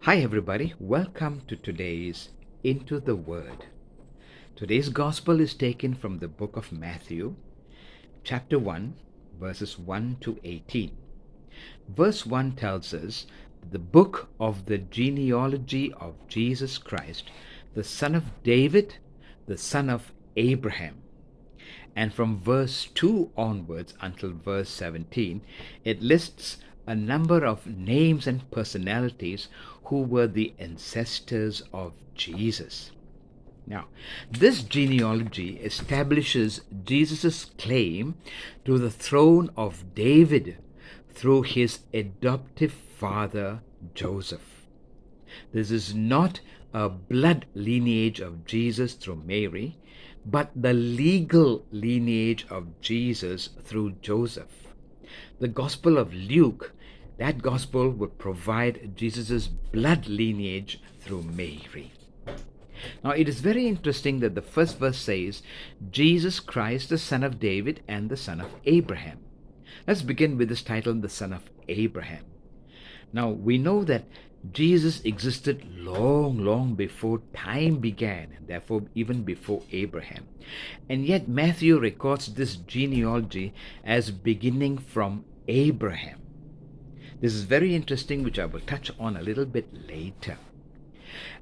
Hi, everybody. Welcome to today's Into the Word. Today's Gospel is taken from the book of Matthew, chapter 1, verses 1 to 18. Verse 1 tells us the book of the genealogy of Jesus Christ, the son of David, the son of Abraham. And from verse 2 onwards until verse 17, it lists a number of names and personalities who were the ancestors of Jesus. Now, this genealogy establishes Jesus' claim to the throne of David through his adoptive father, Joseph. This is not a blood lineage of Jesus through Mary, but the legal lineage of Jesus through Joseph. The Gospel of Luke, that Gospel would provide Jesus' blood lineage through Mary. Now, it is very interesting that the first verse says, Jesus Christ, the son of David and the son of Abraham. Let's begin with this title, the son of Abraham. Now, we know that Jesus existed long before time began, and therefore even before Abraham. And yet Matthew records this genealogy as beginning from Abraham. This is very interesting, which I will touch on a little bit later.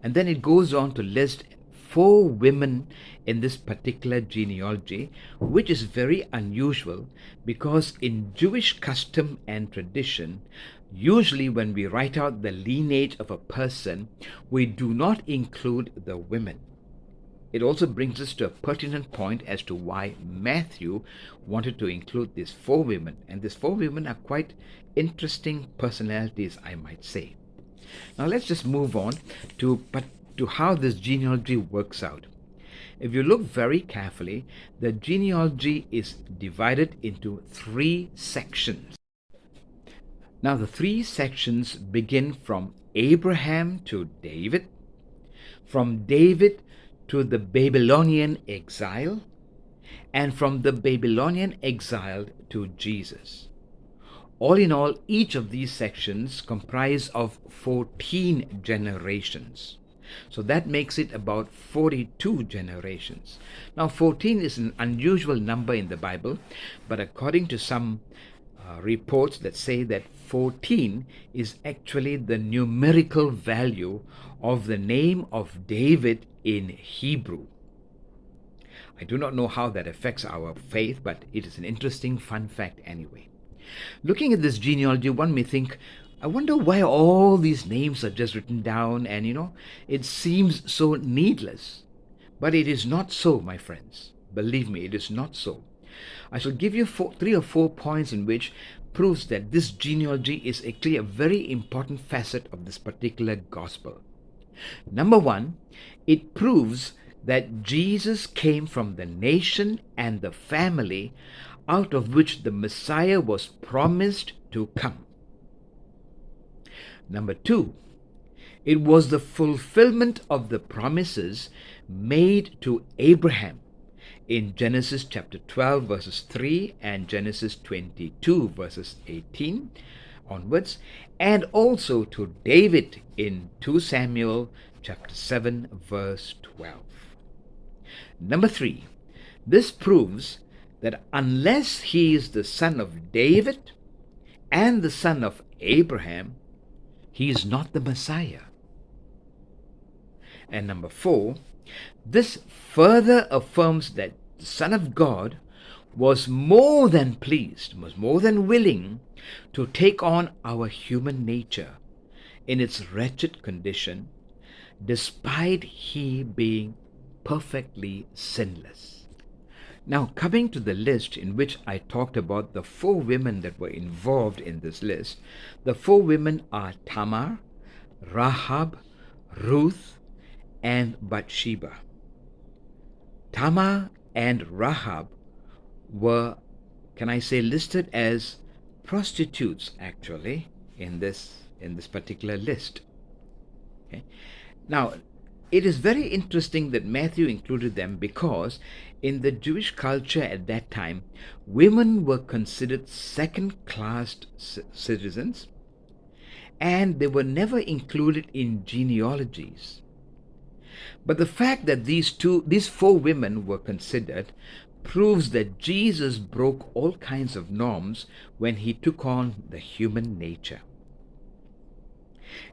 And then it goes on to list 4 women in this particular genealogy, which is very unusual because in Jewish custom and tradition, usually when we write out the lineage of a person, we do not include the women. It also brings us to a pertinent point as to why Matthew wanted to include these 4 women. And these 4 women are quite interesting personalities, I might say. Now let's just move on to how this genealogy works out. If you look very carefully, the genealogy is divided into 3 sections. Now the 3 sections begin from Abraham to David, from David to the Babylonian exile, and from the Babylonian exile to Jesus. All in all, each of these sections comprise of 14 generations. So that makes it about 42 generations. Now 14 is an unusual number in the Bible, but according to some reports that say that 14 is actually the numerical value of the name of David in Hebrew. I do not know how that affects our faith, but it is an interesting fun fact anyway. Looking at this genealogy, one may think, I wonder why all these names are just written down and, it seems so needless. But it is not so, my friends. Believe me, it is not so. I shall give you 3 or 4 points in which proves that this genealogy is actually a very important facet of this particular gospel. Number 1, it proves that Jesus came from the nation and the family out of which the Messiah was promised to come. Number 2, it was the fulfillment of the promises made to Abraham in Genesis chapter 12 verses 3 and Genesis 22 verses 18 onwards, and also to David in 2 Samuel chapter 7 verse 12. Number 3, this proves that unless he is the son of David and the son of Abraham, he is not the Messiah. And number 4, this further affirms that the Son of God was more than pleased, was more than willing to take on our human nature in its wretched condition, despite he being perfectly sinless. Now, coming to the list in which I talked about the 4 women that were involved in this list, the 4 women are Tamar, Rahab, Ruth, and Bathsheba. Tamar and Rahab were, listed as prostitutes actually in this particular list. Okay? Now, it is very interesting that Matthew included them because in the Jewish culture at that time, women were considered second-class citizens, and they were never included in genealogies. But the fact that these four women were considered proves that Jesus broke all kinds of norms when he took on the human nature.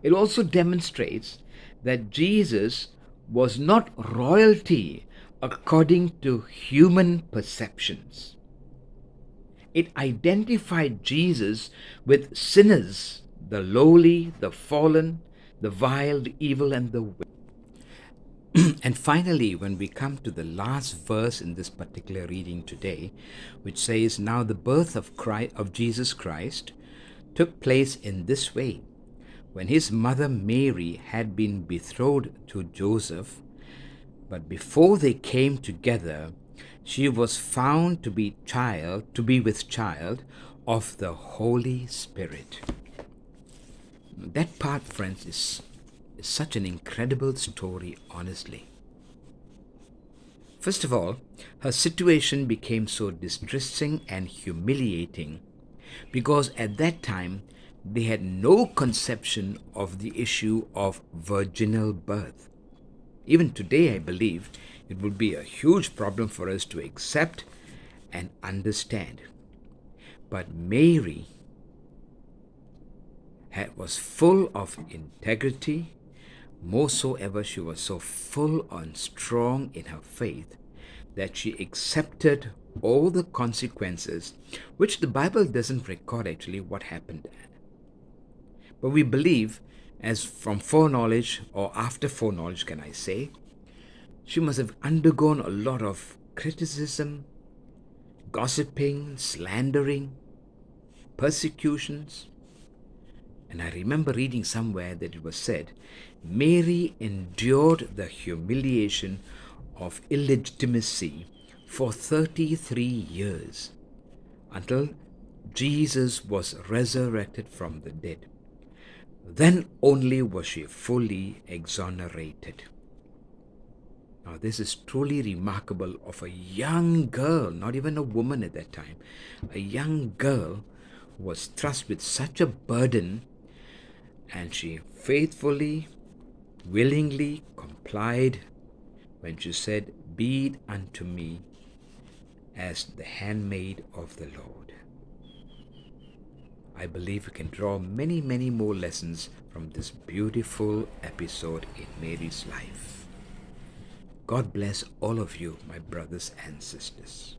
It also demonstrates that Jesus was not royalty according to human perceptions. It identified Jesus with sinners, the lowly, the fallen, the vile, the evil, and the wicked. And finally, when we come to the last verse in this particular reading today, which says, "Now the birth of Jesus Christ took place in this way. When his mother Mary had been betrothed to Joseph, but before they came together, she was found to be with child of the Holy Spirit." That part, friends, is such an incredible story, honestly. First of all, her situation became so distressing and humiliating because at that time they had no conception of the issue of virginal birth. Even today, I believe, it would be a huge problem for us to accept and understand. But Mary was full of integrity. More so ever, she was so full and strong in her faith that she accepted all the consequences, which the Bible doesn't record actually what happened. But we believe, as from foreknowledge, or after foreknowledge can I say, she must have undergone a lot of criticism, gossiping, slandering, persecutions. And I remember reading somewhere that it was said, Mary endured the humiliation of illegitimacy for 33 years until Jesus was resurrected from the dead. Then only was she fully exonerated. Now, this is truly remarkable of a young girl, not even a woman at that time, a young girl who was thrust with such a burden, and she faithfully, willingly complied when she said, "Be it unto me as the handmaid of the Lord." I believe we can draw many, many more lessons from this beautiful episode in Mary's life. God bless all of you, my brothers and sisters.